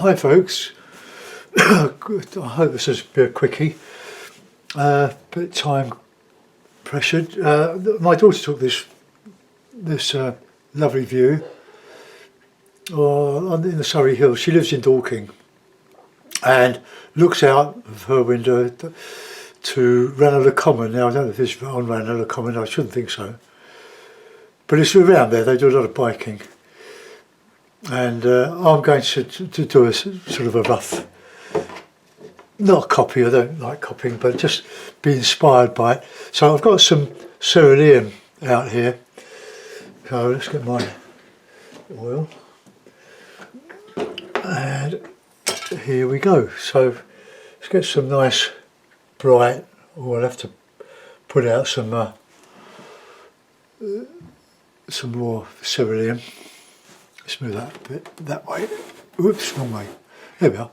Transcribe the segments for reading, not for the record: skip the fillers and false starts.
Hi folks, I hope this is a bit quickie, bit time pressured. My daughter took this lovely view in the Surrey Hills. She lives in Dorking and looks out of her window to Ranelagh Common. Now I don't know if it's on Ranelagh Common, I shouldn't think so, but it's around there. They do a lot of biking. And I'm going to do a sort of a rough, not a copy, I don't like copying, but just be inspired by it. So I've got some cerulean out here. So let's get my oil. And here we go. So let's get some nice bright, I'll have to put out some more cerulean. Move that a bit that way. Oops, wrong way. There we are.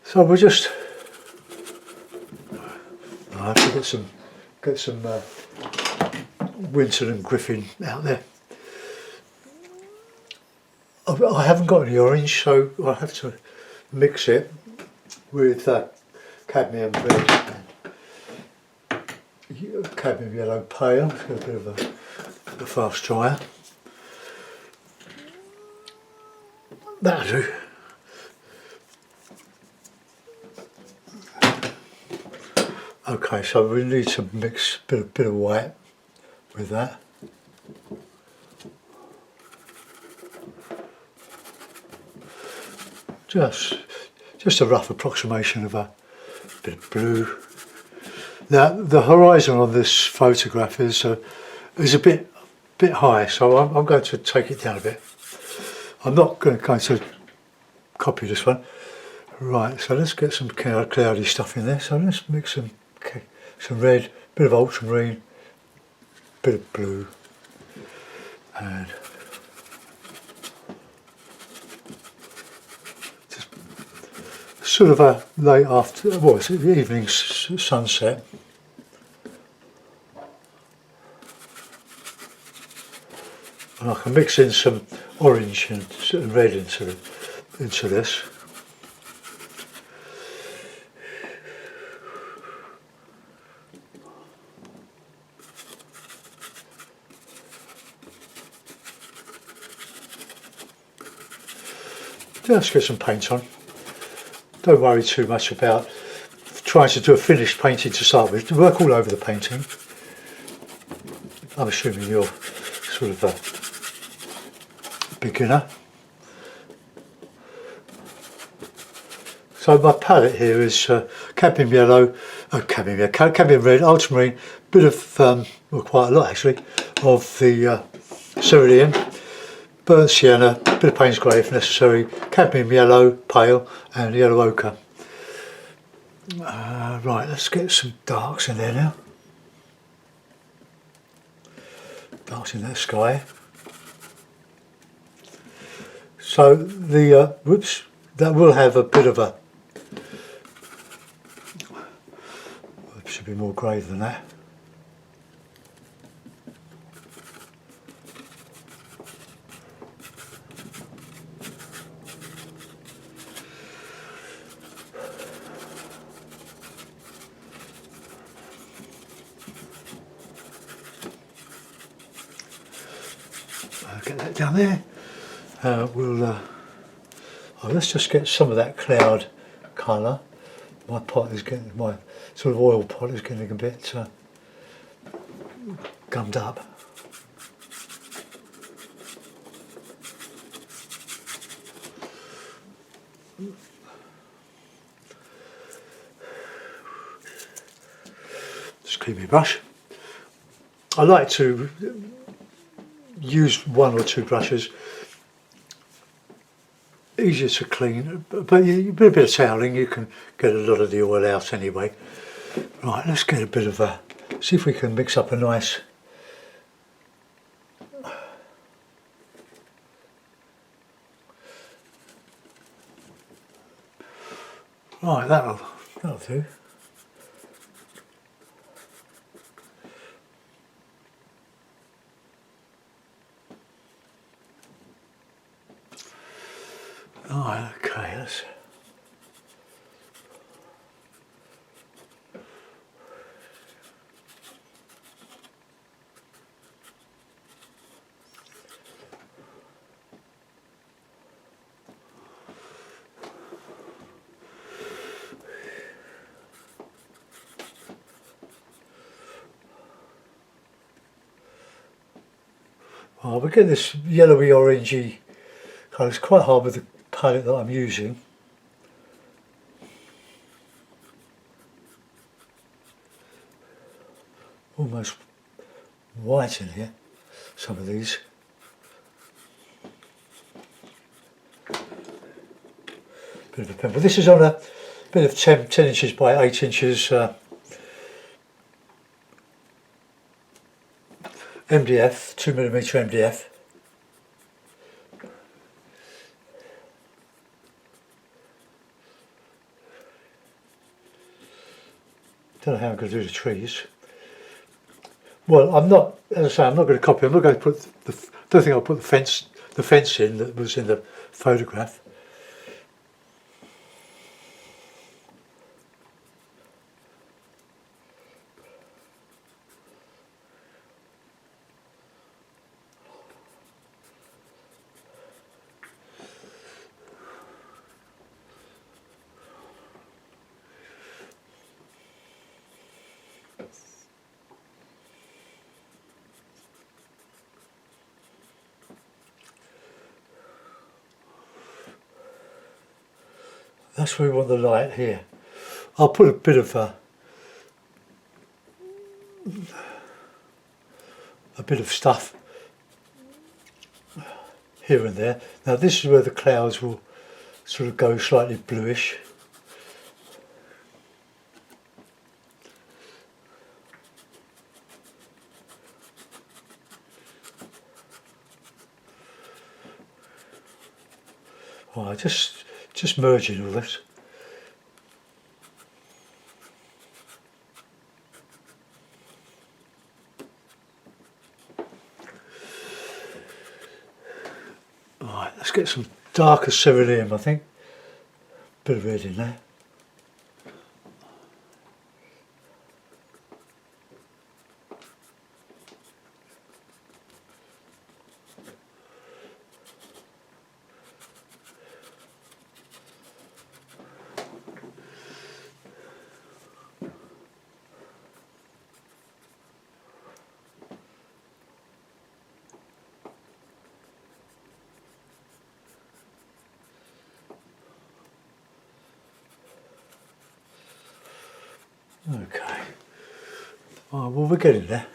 So we'll just. I have to get some Winter and Griffin out there. I haven't got any orange, so I have to mix it with cadmium red and cadmium yellow pale. It's got a bit of a fast dryer. That'll do. Okay, so we need to mix a bit of white with that. Just a rough approximation of a bit of blue. Now the horizon on this photograph is a bit high, so I'm going to take it down a bit. I'm not going to copy this one. Right, so let's get some cloudy stuff in there. So let's mix some red, bit of ultramarine, bit of blue, and just sort of a late after, well, it's the evening sunset. And I can mix in some orange and red into this. Just get some paint on. Don't worry too much about trying to do a finished painting to start with. Work all over the painting. I'm assuming you're sort of a beginner. So my palette here is cadmium yellow, cadmium red, ultramarine, bit of, well, quite a lot actually, of the cerulean, burnt sienna, bit of Payne's grey if necessary, cadmium yellow, pale, and yellow ochre. Right, let's get some darks in there now. Darks in that sky. So the whoops, that will have a bit of a. It should be more grey than that. Get that down there. Let's just get some of that cloud colour. My pot is getting, my sort of oil pot is getting a bit gummed up. Just clean my brush. I like to use one or two brushes. Easier to clean, but you put a bit of toweling, you can get a lot of the oil out anyway. Right, let's get a bit of a, see if we can mix up a nice, right, that'll do. Oh, okay. Okay, let's. Oh, we get this yellowy orangey colour. It's quite hard with the palette that I'm using. Almost white in here, some of these. Bit of a pen, but this is on a bit of 10 inches by 8 inches MDF, 2mm MDF. Don't know how I'm going to do the trees. Well, I'm not, as I say, I'm not going to copy. I'm not going to put don't think I'll put the fence in that was in the photograph. That's where we want the light here. I'll put a bit of stuff here and there. Now this is where the clouds will sort of go slightly bluish. Oh, just merging all this. Right, let's get some darker cerulean, I think. Bit of red in there. Okay. Oh, well, we're getting there.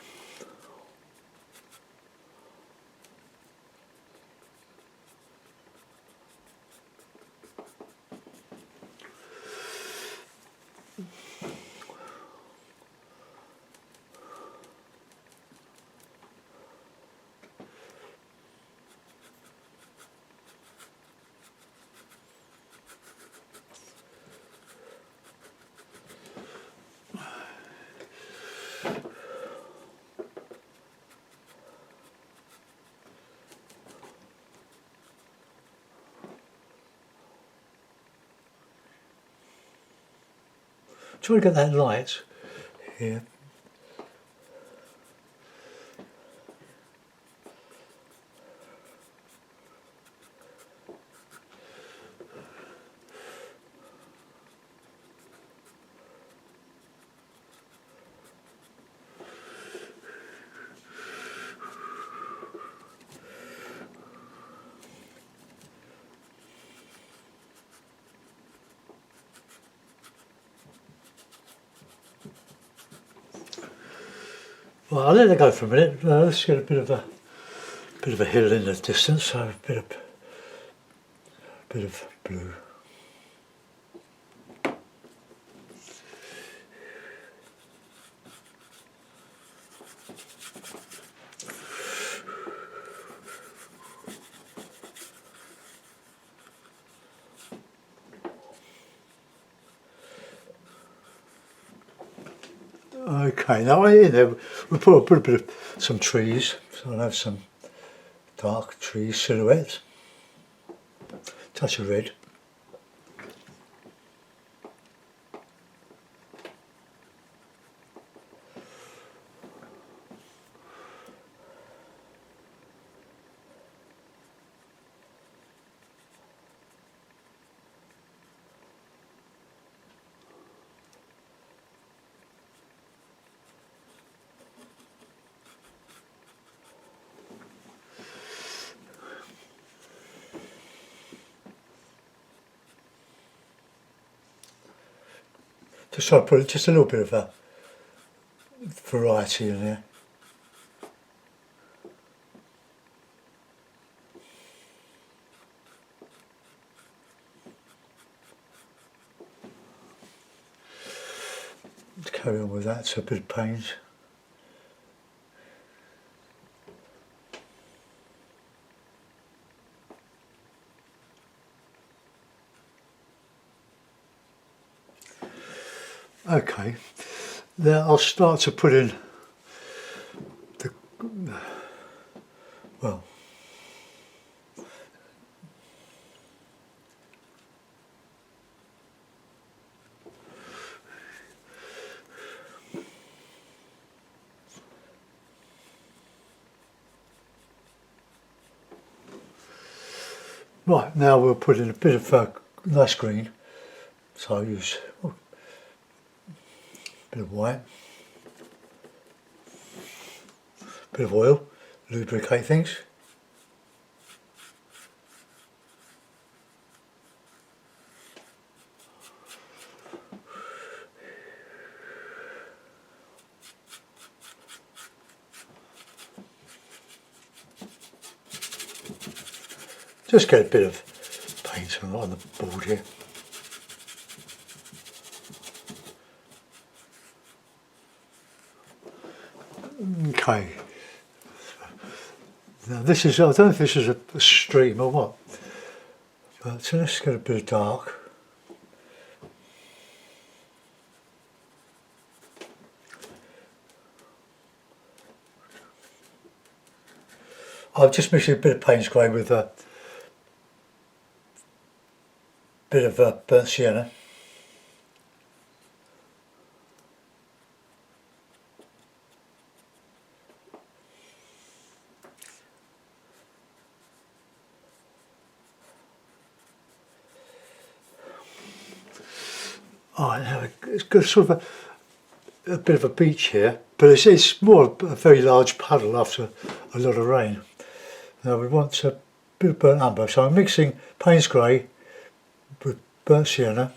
Try to get that light here. Well, I'll let it go for a minute. Let's get a bit of a hill in the distance, so a bit of blue. Okay, now in there we'll put a bit of some trees, so I'll have some dark tree silhouettes, touch of red. Just try to put just a little bit of a variety in there. Let's carry on with that, so a bit of paint. Okay, now I'll start to put in the, well, right, now we'll put in a bit of nice green, so I'll use a bit of white, a bit of oil, lubricate things. Just get a bit of paint on the board here. Okay. Now this is, I don't know if this is a stream or what, but so let's get a bit of dark. I've just mixed a bit of Payne's grey with a bit of burnt sienna. Alright, now it's got sort of a bit of a beach here, but it's more a very large puddle after a lot of rain. Now we want a bit of burnt umber, so I'm mixing Payne's grey with burnt sienna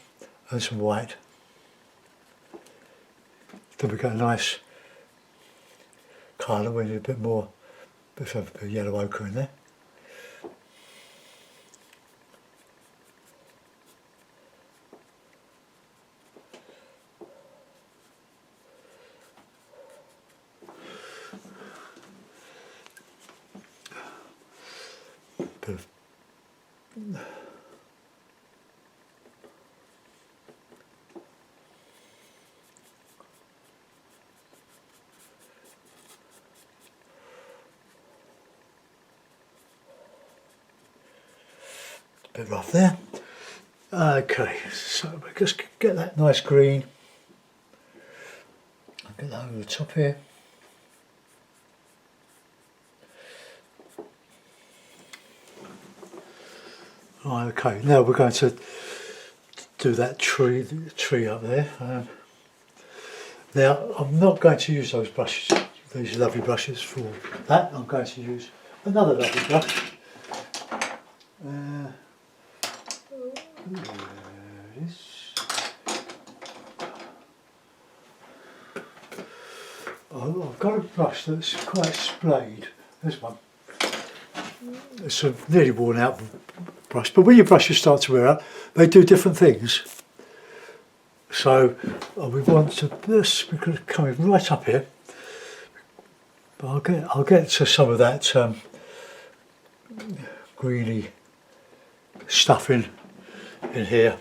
and some white. Then we get a nice colour. We need a bit more, a bit of yellow ochre in there. Bit of bit rough there. Okay, so we just get that nice green. I'll get that over the top here. Right, okay, now we're going to do that tree up there. Now I'm not going to use those brushes, these lovely brushes for that. I'm going to use another lovely brush. There it is. Oh, I've got a brush that's quite splayed. This one. It's a nearly worn out brush, but when your brushes start to wear out, they do different things. So we want to this. We're going to come right up here, but I'll get to some of that greeny stuff in here.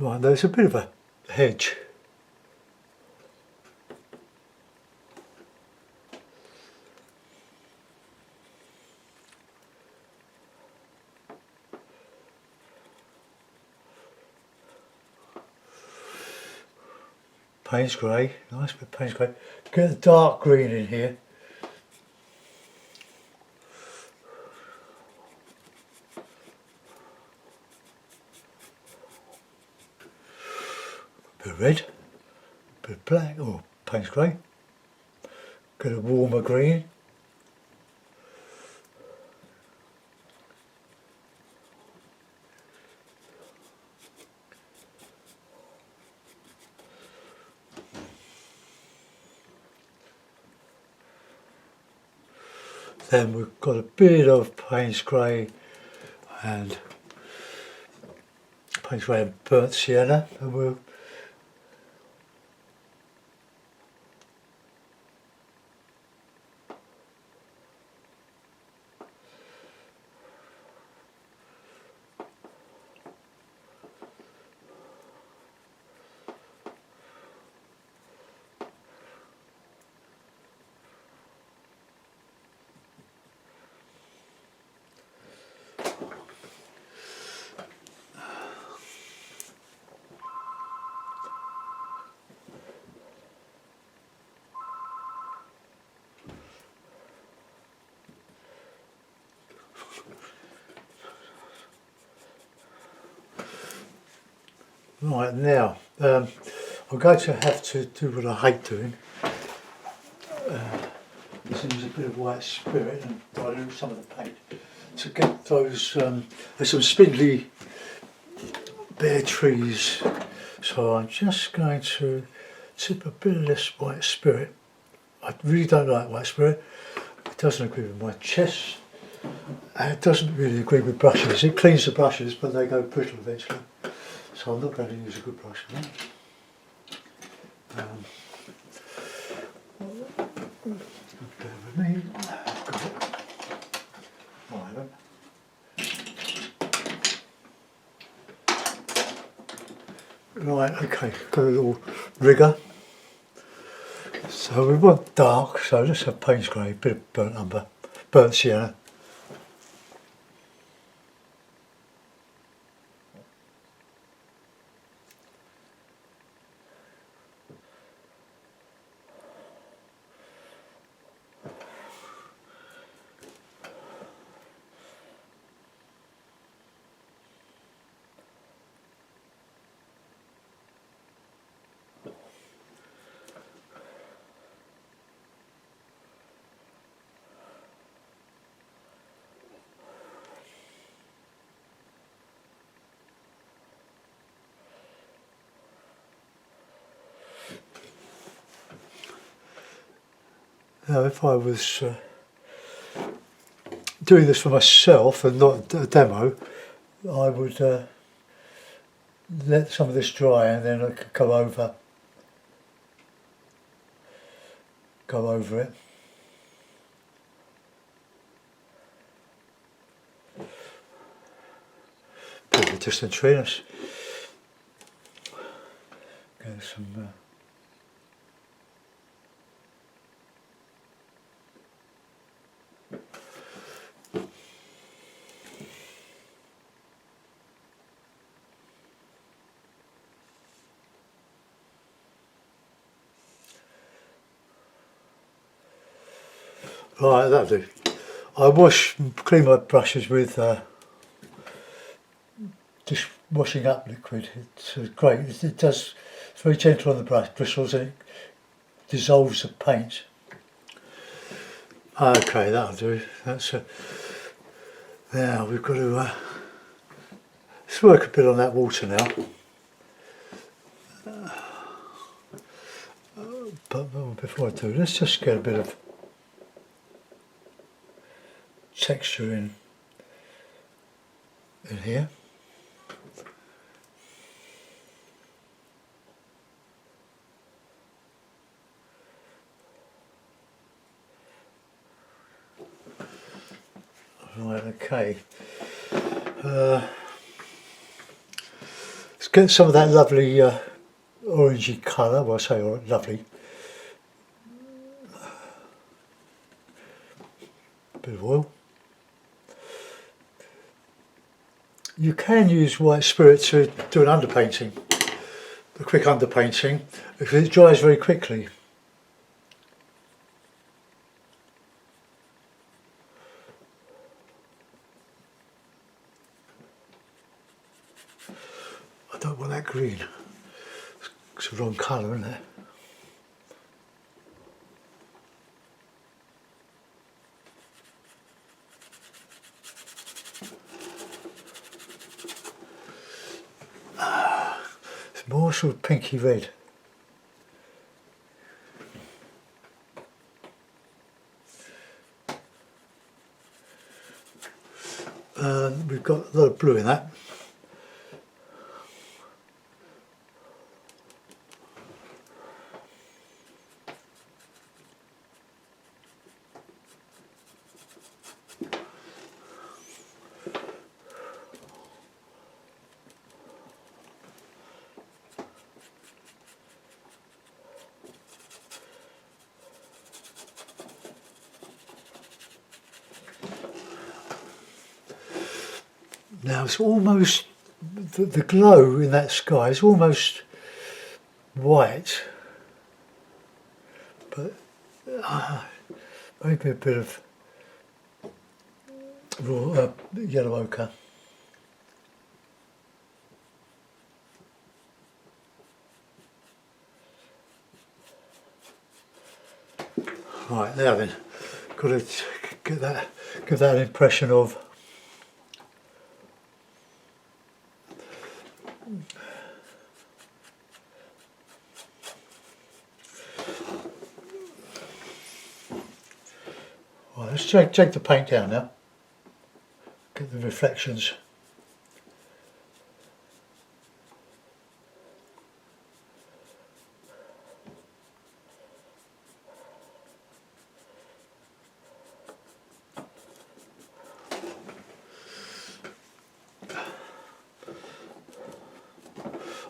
Right, there's a bit of a hedge. Payne's grey, nice bit of Payne's grey. Get the dark green in here. Bit of red, bit of black, or Payne's grey. Get a warmer green. Then we've got a bit of Payne's grey and burnt sienna, and we'll right now, I'm going to have to do what I hate doing. Use a bit of white spirit and dilute some of the paint to get those. There's some spindly bare trees, so I'm just going to tip a bit of this white spirit. I really don't like white spirit. It doesn't agree with my chest. And it doesn't really agree with brushes. It cleans the brushes, but they go brittle eventually. So I'm not going to use a good brush for that. Bear with me. Got it. Right, okay, got a little rigger. So we want dark, so let's have Payne's grey, bit of burnt umber, burnt sienna. Now if I was doing this for myself and not a demo, I would let some of this dry and then I could go over it. Bit of a distant treeness. Get some right, that'll do. I clean my brushes with dishwashing up liquid. It's great. It's very gentle on the bristles and it dissolves the paint. Okay, that'll do. That's now we've got to let's work a bit on that water now. But before I do, let's just get a bit of texture in here. Right, okay. Let's get some of that lovely orangey colour. Well, I say lovely. A bit of oil. You can use white spirit to do an underpainting. the quick underpainting because it dries very quickly. I don't want that green. It's the wrong colour, isn't it? It's more sort of pinky red. We've got a lot of blue in that. Now it's almost, the glow in that sky is almost white, but maybe a bit of raw, yellow ochre. Right, now then, got to get that, give that an impression of right, let's take the paint down now, get the reflections.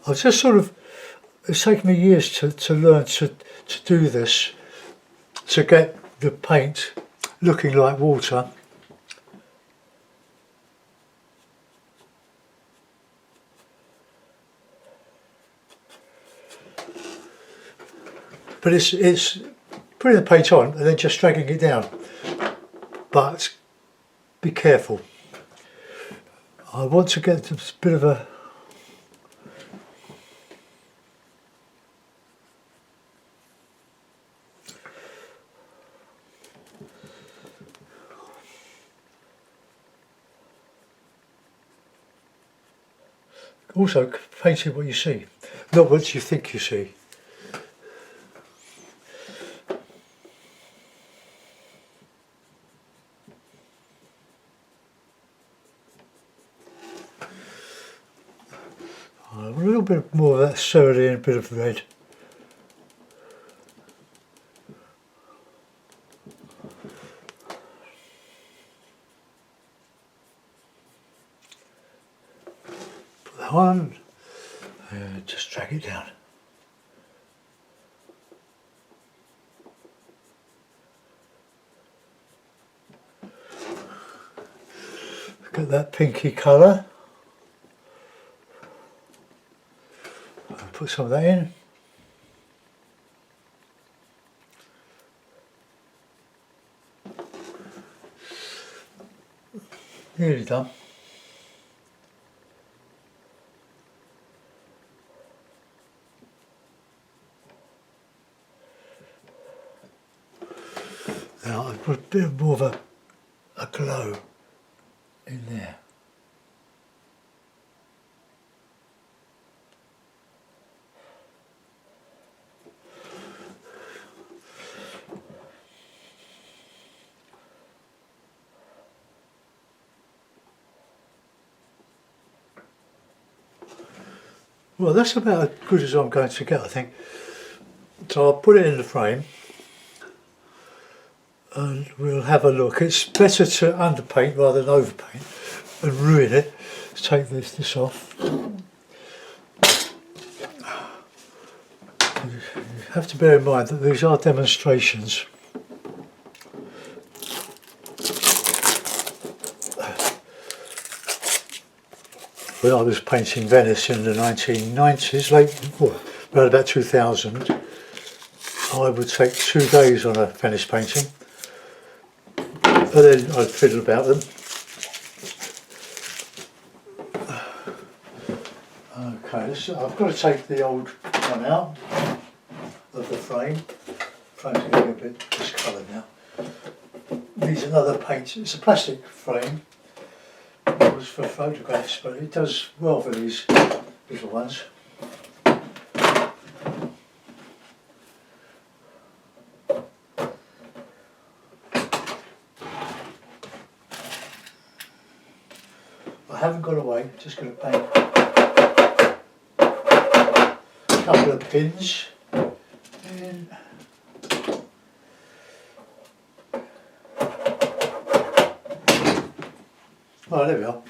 I've just sort of, it's taken me years to learn to do this, to get the paint looking like water. But it's putting the paint on and then just dragging it down. But be careful. I want to get a bit of a also painting what you see, not what you think you see. A little bit more of that Surrey and a bit of red. Put that on and just drag it down. Get that pinky colour. Put some of that in. Nearly done. Now I've put a bit more of a glow in there. Well, that's about as good as I'm going to get, I think. So I'll put it in the frame and we'll have a look. It's better to underpaint rather than overpaint and ruin it. Let's take this off. You have to bear in mind that these are demonstrations. when I was painting Venice in the 1990s, around about 2000, I would take 2 days on a Venice painting, and then I'd fiddle about them. Okay, I've got to take the old one out of the frame. Frame's getting a bit discoloured now. Needs another paint. It's a plastic frame. It was for photographs, but it does well for these little ones. I haven't gone away, just going to paint a couple of pins in. Oh, there we are.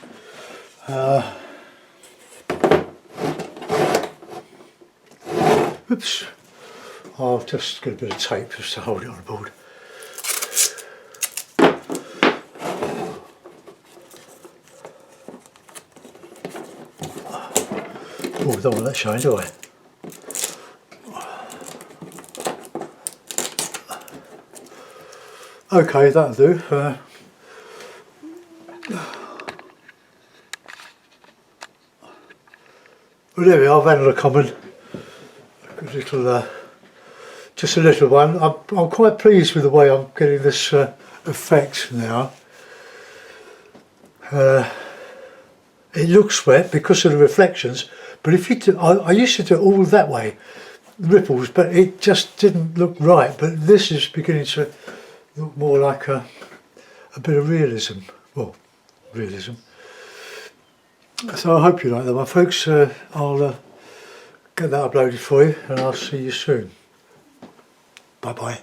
Oops. I'll just get a bit of tape just to hold it on the board. Oh, I don't want that shine, do I? Okay, that'll do. Well, there we are, Ranelagh Common. A little, just a little one. I'm quite pleased with the way I'm getting this effect now. It looks wet because of the reflections, but if you do, I used to do it all that way, ripples, but it just didn't look right. But this is beginning to look more like a bit of realism. Well, realism. So I hope you like that one, folks. I'll get that uploaded for you, and I'll see you soon. Bye bye.